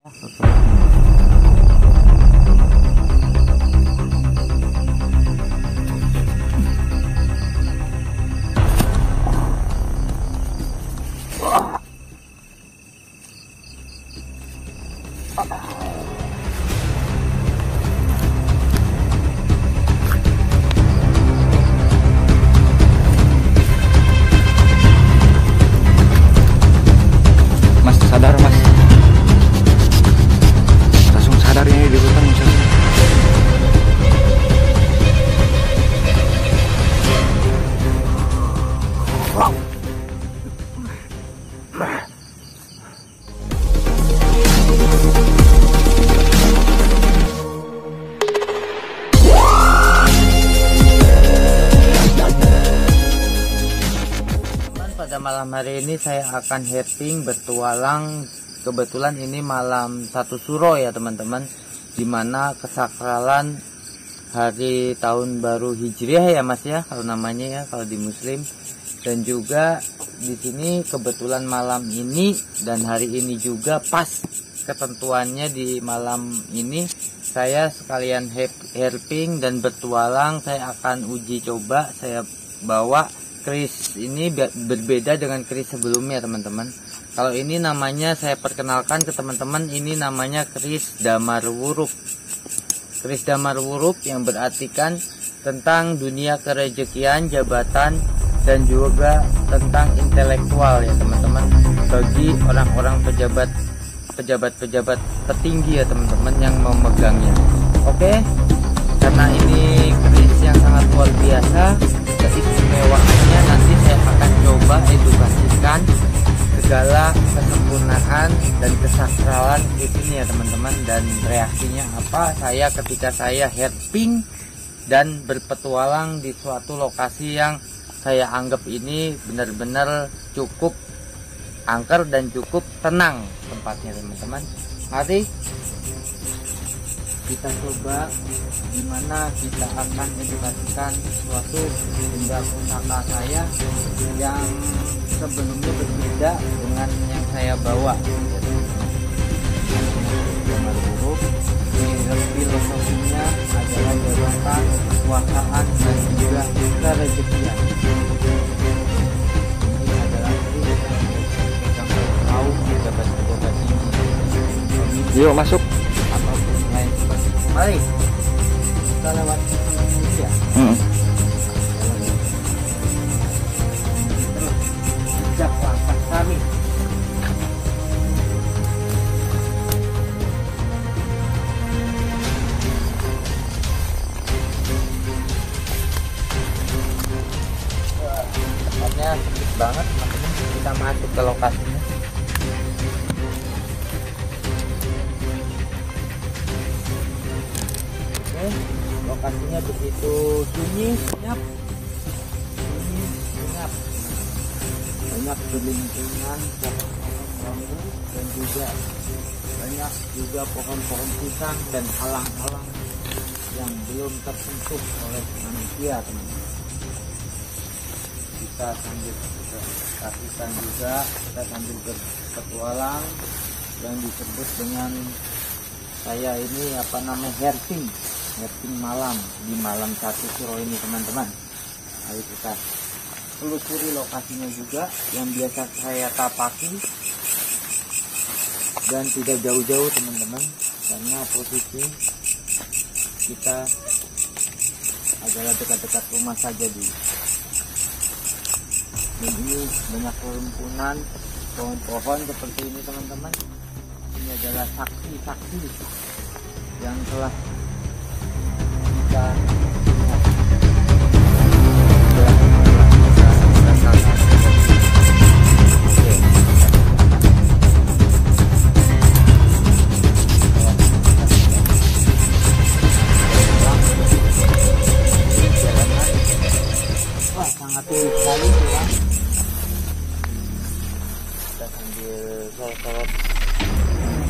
Mas sadar mas, langsung sadar ini di hutan mas. Pada malam hari ini saya akan hiking bertualang. Kebetulan ini malam 1 Suro ya teman-teman, dimana kesakralan hari tahun baru Hijriah ya mas ya, kalau namanya ya kalau di Muslim. Dan juga di sini kebetulan malam ini dan hari ini juga pas ketentuannya di malam ini saya sekalian hiking dan bertualang. Saya akan uji coba, saya bawa keris ini berbeda dengan keris sebelumnya teman-teman. Kalau ini namanya, saya perkenalkan ke teman-teman, ini namanya keris damar wurup. Keris damar wurup yang berartikan tentang dunia kerejekian, jabatan, dan juga tentang intelektual ya teman-teman, bagi orang-orang pejabat petinggi ya teman-teman yang memegangnya. Oke, karena ini keris yang sangat luar biasa, keistimewaannya nanti saya akan coba edukasikan segala kesempurnaan dan kesakralan keris ini ya teman-teman, dan reaksinya apa saya ketika saya hiking dan berpetualang di suatu lokasi yang saya anggap ini benar-benar cukup angker dan cukup tenang tempatnya teman-teman. Mari kita coba gimana kita akan edukasikan suatu benda pusaka saya yang sebelumnya berbeda dengan yang saya bawa. Damar wurup, filosofinya adalah jabatan, kekuasaan, dan juga kerejekian. Ini adalah keris yang tahu pejabat-pejabat tinggi. Yuk masuk. Ataupun lain sebagainya. Mari kita lewat Indonesia. Terus jejak langkah kami. Tempatnya sempit banget teman-teman. Kita masuk ke lokasinya. Lokasinya begitu sunyi, senyap, banyak berlingkungan pohon-pohon bambu dan juga banyak juga pohon-pohon pisang dan alang-alang yang belum tersentuh oleh manusia teman-teman. Kita sambil saksikan juga, kita sambil berpetualang yang disebut dengan saya ini apa namanya hiking malam di malam 1 Suro ini teman-teman. Ayo kita telusuri lokasinya juga yang biasa saya tapaki, dan tidak jauh-jauh teman-teman karena posisi kita adalah dekat-dekat rumah saja dulu. Dan ini banyak kerumpunan pohon-pohon seperti ini teman-teman. Ini adalah saksi-saksi yang telah kita sangat tinggi sekali ya. Kita sambil sorot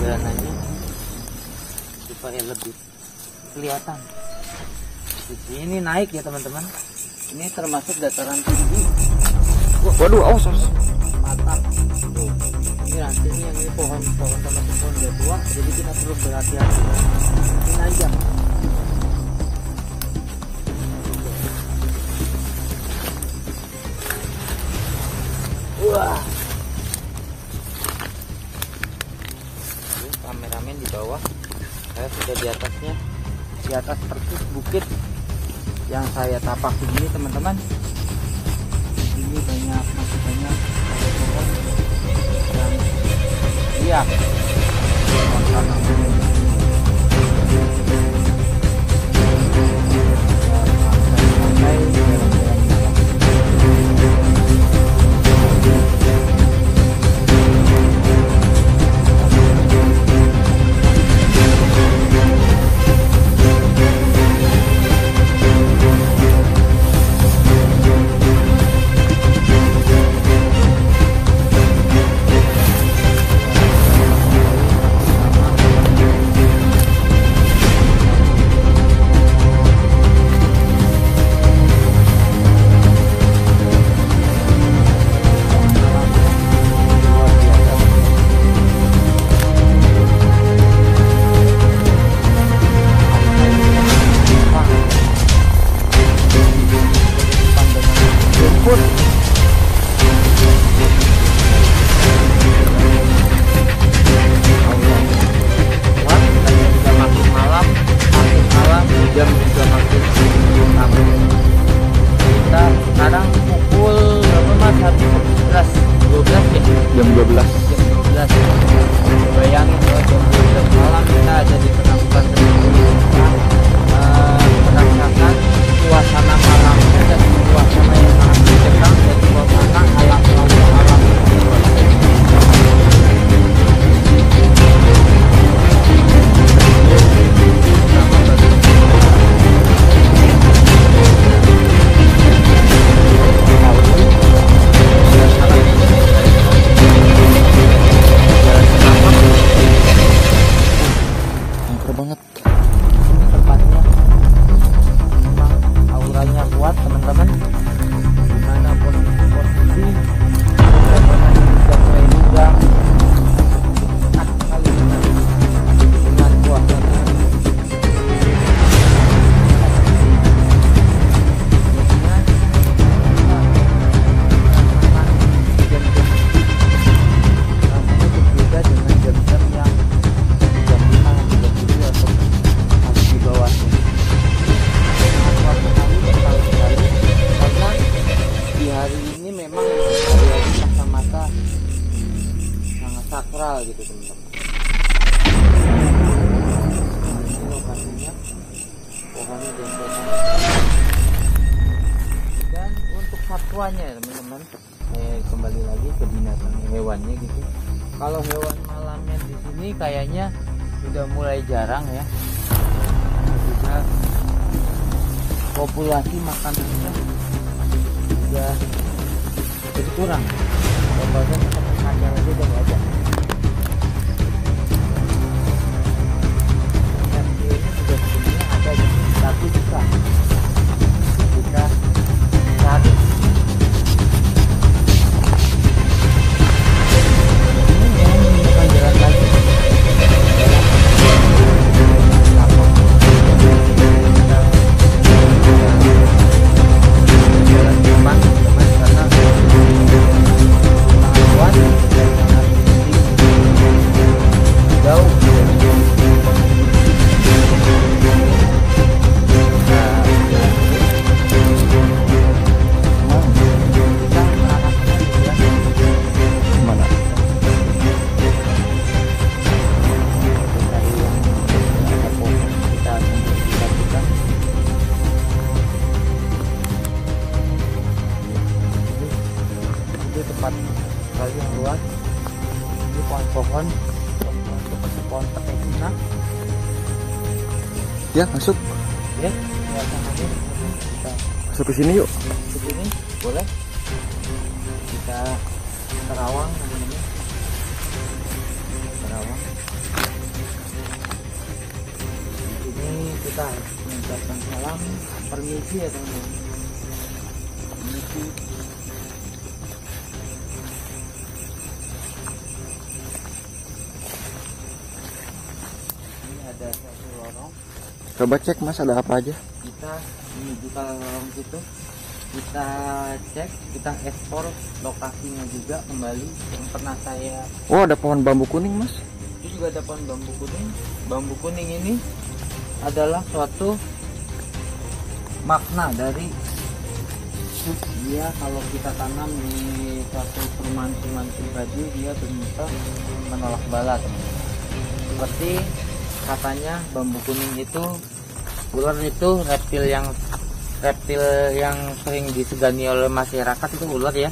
jalanannya supaya lebih kelihatan. Di sini naik ya teman-teman. Ini termasuk dataran tinggi. Waduh, awas. patah. Tuh, ini rantingnya, ini pohon-pohon termasuk pohon udah tua, jadi kita perlu berhati-hati. Ini aja. Wah. Kameramen di bawah, saya sudah di atasnya, di atas persis bukit yang saya tapak ini teman-teman. Ini banyak, masih banyak pohon yang lihat. Jam juga makin ramai. Kita sekarang pukul berapa mas? 11, 12 ya? Jam 12. Jam 12. Bayangin ya, jam 12 malam kita ada di penampungan merasakan suasana malamnya dan suasana yang sangat mencekam dan suasana alam alam. Banget. Ini tempatnya memang auranya kuat teman-teman. Dimana posisi sudah mulai rindang, enak sekali dengan suasana. Rasanya berbeda dengan jam-jam yang jam 5 di bawahnya. Karena di hari ini memang hari masa-masa sangat sakral gitu teman-teman. Ini lokasinya, pohonnya dentetan. Dan untuk satwanya teman-teman, saya kembali lagi ke binatang hewannya gitu. Kalau hewan malamnya di sini kayaknya sudah mulai jarang ya. Juga populasi makanannya sudah berkurang. Bahkan seperti kacang aja udah nggak ada. Reptil ini juga sebenarnya ada di sini, tapi susah kita cari. Ini memang bukan jalan lagi. Tempat sekali yang luas. Ini pohon-pohon seperti pohon petai Cina Ya, masuk. ya, kelihatan aja. Kita Masuk ke sini yuk. ke sini boleh, kita terawang teman-teman, terawang. Di sini kita harus mengucapkan salam, permisi ya teman-teman, permisi. ada satu lorong. Coba cek Mas, ada apa aja? Kita menuju ke lorong situ, kita cek, kita ekspor lokasinya juga kembali yang pernah saya. Oh, ada pohon bambu kuning Mas. Itu juga ada pohon bambu kuning. Bambu kuning ini adalah suatu makna dari dia kalau kita tanam di suatu perumahan pribadi, dia bisa menolak bala, teman-teman. Seperti katanya bambu kuning itu, ular itu reptil yang sering disegani oleh masyarakat, itu ular ya.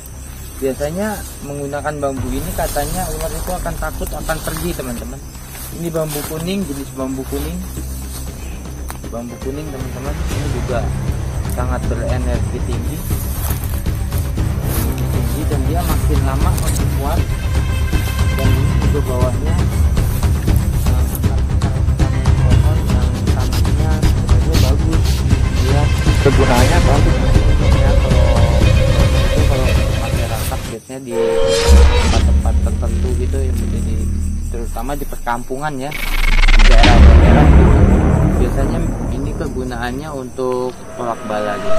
Biasanya menggunakan bambu ini, katanya ular itu akan takut, akan pergi, teman-teman. Ini bambu kuning, jenis bambu kuning teman-teman. Ini juga sangat berenergi tinggi, dan dia makin lama makin kuat. Dan ini juga bawahnya pohon yang tanahnya sebenarnya bagus. Dia Kegunaannya apa? ya, kalau masyarakat biasanya di tempat-tempat tertentu gitu ya, terutama di perkampungan ya, di daerah-daerah gitu. Biasanya ini kegunaannya untuk tolak bala gitu.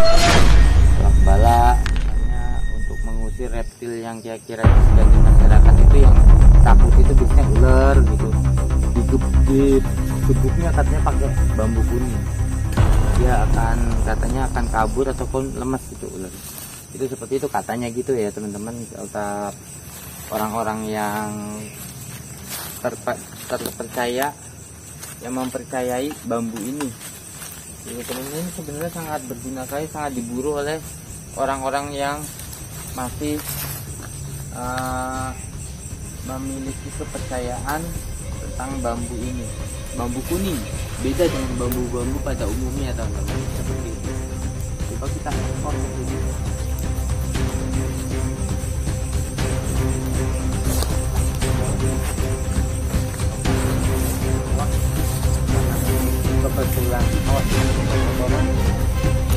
Tolak bala, misalnya untuk mengusir reptil yang kira-kira disegani masyarakat itu, yang takut itu biasanya ular gitu. Digebuknya katanya pakai bambu kuning. Dia katanya akan kabur ataupun lemas gitu ular. Itu seperti itu katanya gitu ya teman-teman. Kata orang-orang yang terpercaya, yang mempercayai bambu ini. Jadi teman-teman, ini sebenarnya sangat berguna sekali, sangat diburu oleh orang-orang yang masih memiliki kepercayaan tentang bambu ini. Bambu kuning beda dengan bambu-bambu pada umumnya teman-teman, seperti itu. Coba kita ekspor ke sini. Kebetulan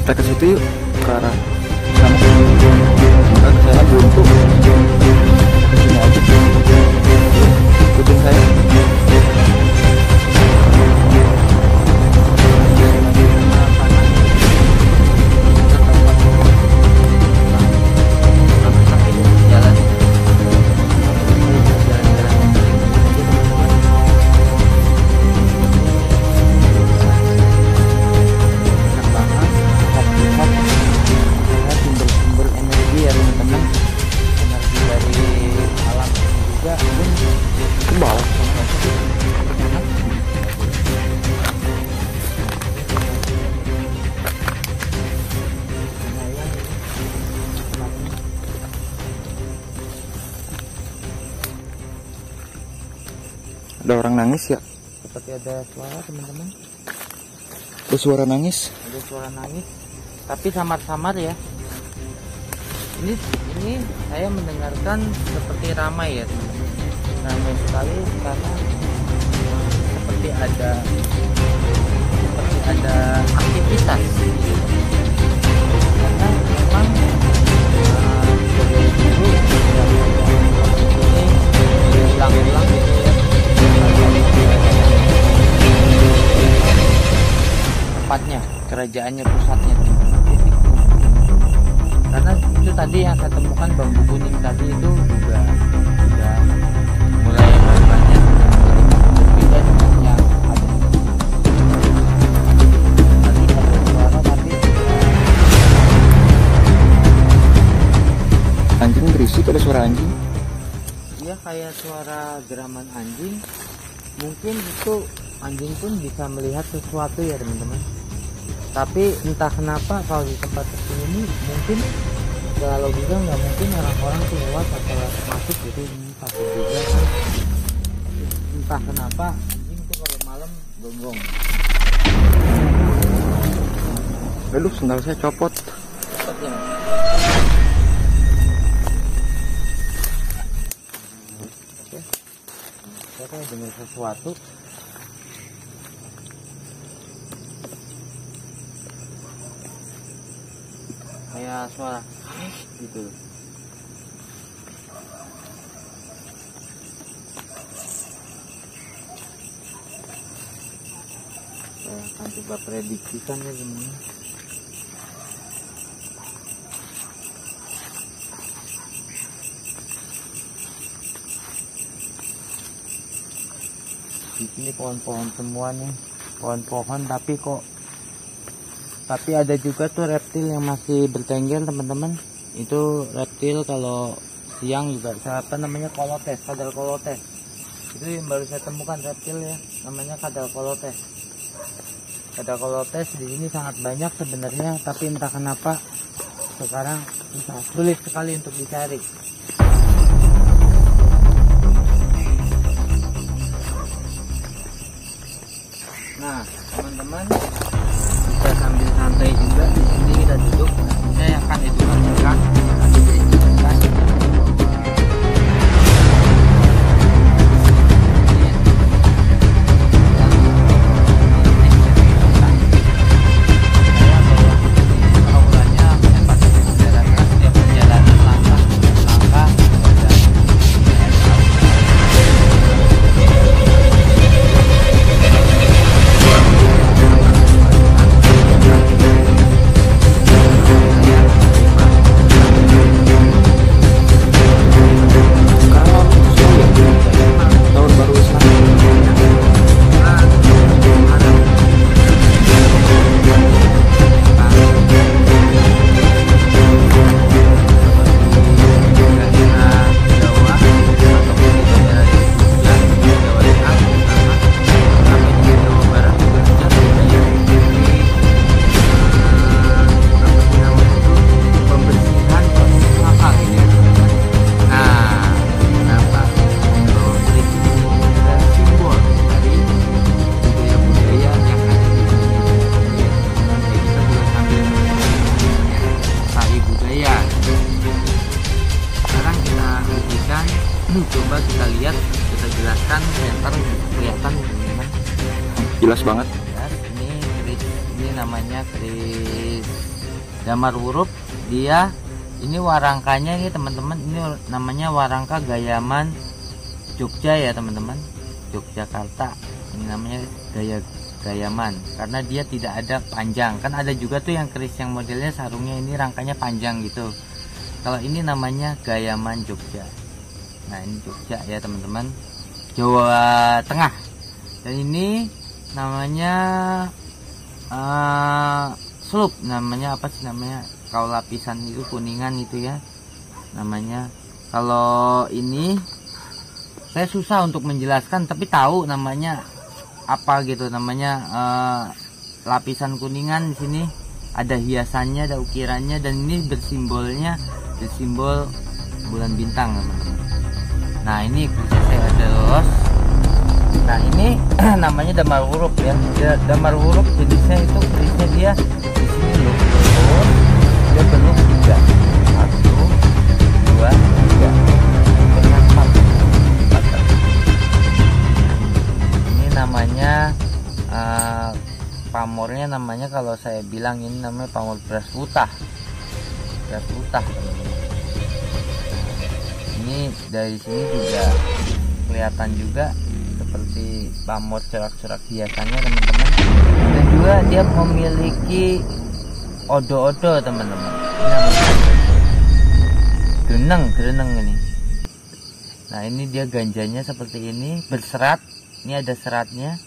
Kita ke situ yuk, ke arah sana. Kita ke sana buntu. Ke sini aja. Ikutin saya. Ada orang nangis ya? Seperti ada suara teman-teman. Ada suara nangis. Ada suara nangis, tapi samar-samar ya. Ini saya mendengarkan seperti ramai ya teman-teman. Ramai sekali karena seperti ada aktivitas. Karena memang dari dulu ini ulang-ulang gitu ya. Tepatnya kerajaannya, pusatnya, karena itu tadi yang saya temukan bambu kuning tadi itu juga sudah mulai banyak berbeda dengan yang ada tadi. Ada suara tapi Anjing berisik, ada suara anjing. dia kayak suara geraman anjing. Mungkin itu anjing pun bisa melihat sesuatu ya teman-teman. Tapi entah kenapa kalau di tempat seperti ini mungkin kalau bisa nggak mungkin orang-orang tuh lewat atau masuk gitu, takut juga kan. Entah kenapa anjing tuh kalau malam gonggong. Aduh, sendal saya copot. Cepet ya. Oke. Saya kayak dengar sesuatu. Kayak suara gitu. Saya akan coba prediksikan ya teman-teman. Di sini pohon-pohon semua nih, pohon-pohon, tapi ada juga tuh reptil yang masih bertengger teman-teman. Itu reptil kalau siang juga, apa namanya, kolotes, kadal kolotes. Itu yang baru saya temukan reptil ya, namanya kadal kolotes. Kadal kolotes di sini sangat banyak sebenarnya, tapi entah kenapa sekarang sulit sekali untuk dicari. Nah, teman-teman bisa sambil santai juga di sini kita duduk. Saya akan edukasikan. Coba kita lihat, kita jelaskan center kelihatan teman-teman. Jelas banget. Ya, ini namanya keris damar wurup. Dia ini warangkanya nih teman-teman. Ini namanya warangka Gayaman Jogja ya teman-teman. Yogyakarta. Ini namanya Gayaman karena dia tidak ada panjang. Kan ada juga tuh yang keris yang modelnya sarungnya ini rangkanya panjang gitu. Kalau ini namanya Gayaman Jogja. Nah ini Jogja ya teman-teman, Jawa Tengah. Dan ini namanya slup, namanya apa sih namanya, kalau lapisan itu kuningan itu ya namanya. Kalau ini saya susah untuk menjelaskan, tapi tahu namanya apa gitu, namanya lapisan kuningan. Di sini ada hiasannya, ada ukirannya, dan ini bersimbolnya bersimbol bulan bintang teman-teman. Nah ini saya ada los. Nah ini namanya damar wurup ya. Damar wurup jenisnya itu kerisnya dia di sini loh. Dia bentuk 3. 1, 2, 3. Bentuk 4. Ini namanya pamornya namanya, kalau saya bilang ini namanya pamor beras lutah. Beras lutah. Ini dari sini juga kelihatan juga seperti pamor corak-corak hiasannya teman-teman. Dan juga dia memiliki odo-odo teman-teman. Gereneng ini. Nah ini dia ganjanya seperti ini, berserat. Ini ada seratnya.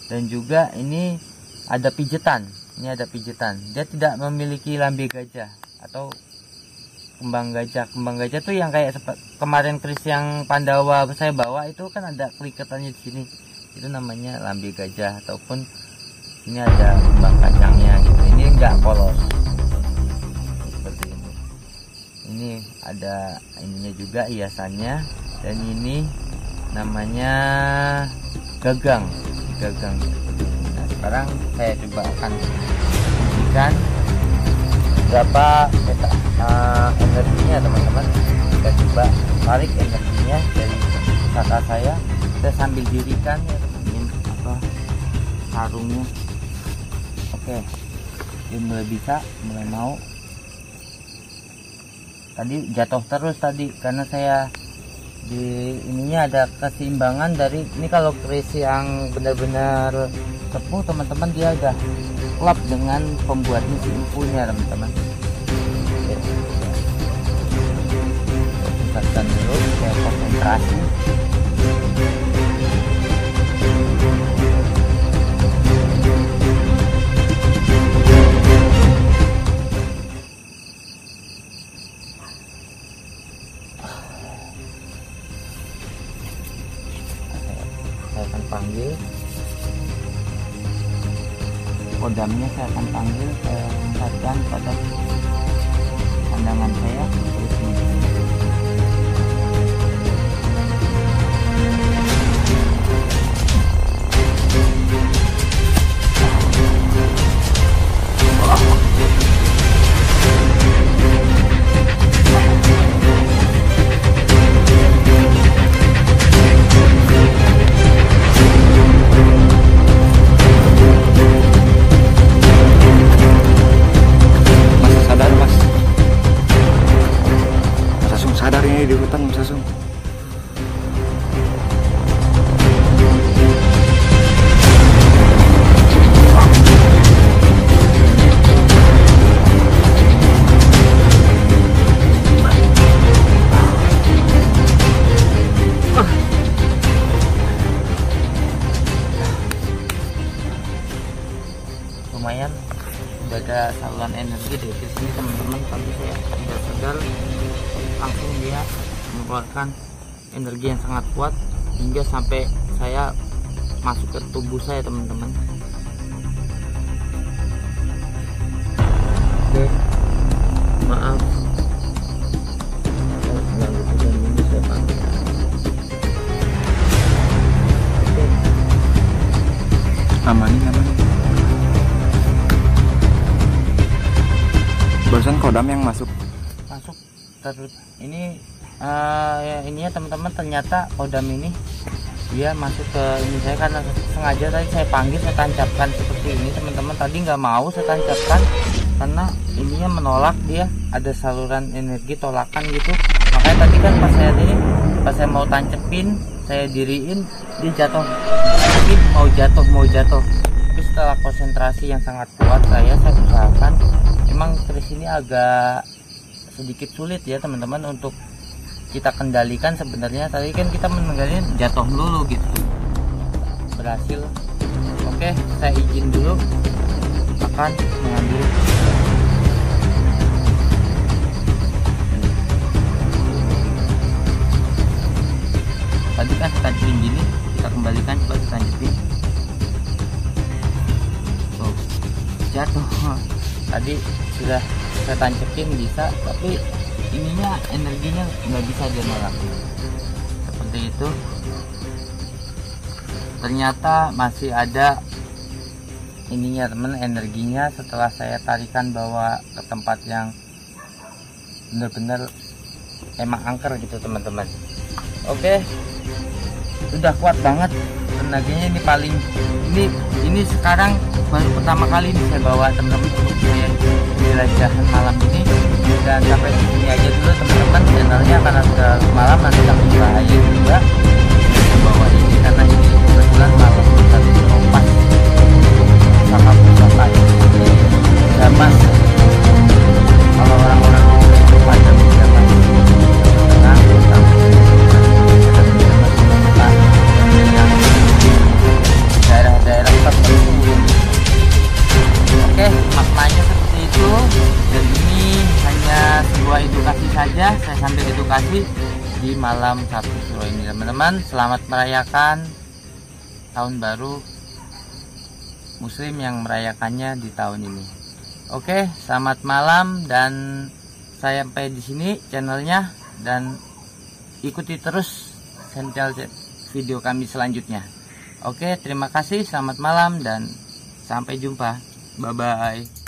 Dan juga ini ada pijetan. Ini ada pijetan. Dia tidak memiliki lambe gajah atau kembang gajah. Kembang gajah tuh yang kayak kemarin keris yang Pandawa saya bawa itu kan ada keliketannya di sini. Itu namanya lambe gajah, ataupun ini ada kembang kacangnya gitu. Ini enggak polos. Seperti ini. Ini ada ininya juga hiasannya, dan ini namanya gagang. Gagang seperti ini. Nah, sekarang saya coba akan berikan berapa energinya teman-teman. Kita coba tarik energinya dari kata saya sambil dirikan ya teman-teman, apa sarungnya. Oke, ini mulai bisa, mulai mau. Tadi jatuh terus tadi karena saya di ininya ada keseimbangan dari ini. Kalau keris yang benar-benar tepuh teman-teman, dia udah klop dengan pembuatnya si empunya teman-teman. Oke, tingkatkan dulu, saya konsentrasi. Saya akan panggil kodamnya, saya akan panggil, saya tingkatkan pada pandangan saya seperti ini. Di hutan Mas Sasung. Lumayan udah ada saluran energi dari sini teman-teman, tapi saya tidak sadar langsung dia mengeluarkan energi yang sangat kuat hingga sampai saya masuk ke tubuh saya teman-teman. Oke, maaf ini saya panggil. Oke, Amanin. Barusan kodam yang masuk. Ini ya ini ya teman-teman, ternyata kodam ini dia masuk ke ini saya karena sengaja tadi saya panggil, saya tancapkan seperti ini teman-teman. Tadi nggak mau saya tancapkan karena ininya menolak, dia ada saluran energi tolakan gitu. Makanya tadi kan pas saya mau tancepin, saya diriin, dia jatuh, mau jatuh. Tapi setelah konsentrasi yang sangat kuat saya usahakan. Emang keris ini agak sedikit sulit ya teman-teman untuk kita kendalikan. Sebenarnya tadi kan kita mengendalikan jatuh dulu gitu, berhasil. Oke, saya izin dulu akan mengambil. Tadi kan kita tancapin gini, kita kembalikan, coba kita tancapin. Tuh, jatuh. Tadi sudah saya tancepin bisa, tapi ininya energinya nggak bisa dia nolak seperti itu. Ternyata masih ada ininya teman, energinya setelah saya tarikan bawa ke tempat yang benar-benar emang angker gitu teman-teman. Oke, sudah kuat banget tenaganya. Ini paling ini sekarang baru pertama kali ini saya bawa teman-teman untuk saya jelajahan malam ini, dan sampai di sini aja dulu teman-teman channelnya, karena sudah malam nanti akan bahaya juga saya bawa ini karena ini kebetulan malam tadi kompas sama pusaka ini jamas. Kalau orang-orang itu pada jamas tenang, daerah-daerah tertentu. Oke, maknanya seperti itu, dan ini hanya sebuah edukasi saja. Saya sambil edukasi di malam 1 Suro ini teman-teman. Selamat merayakan tahun baru Muslim yang merayakannya di tahun ini. Oke, selamat malam, dan saya sampai di sini channelnya, dan ikuti terus channel video kami selanjutnya. Oke, terima kasih, selamat malam, dan sampai jumpa. Bye-bye.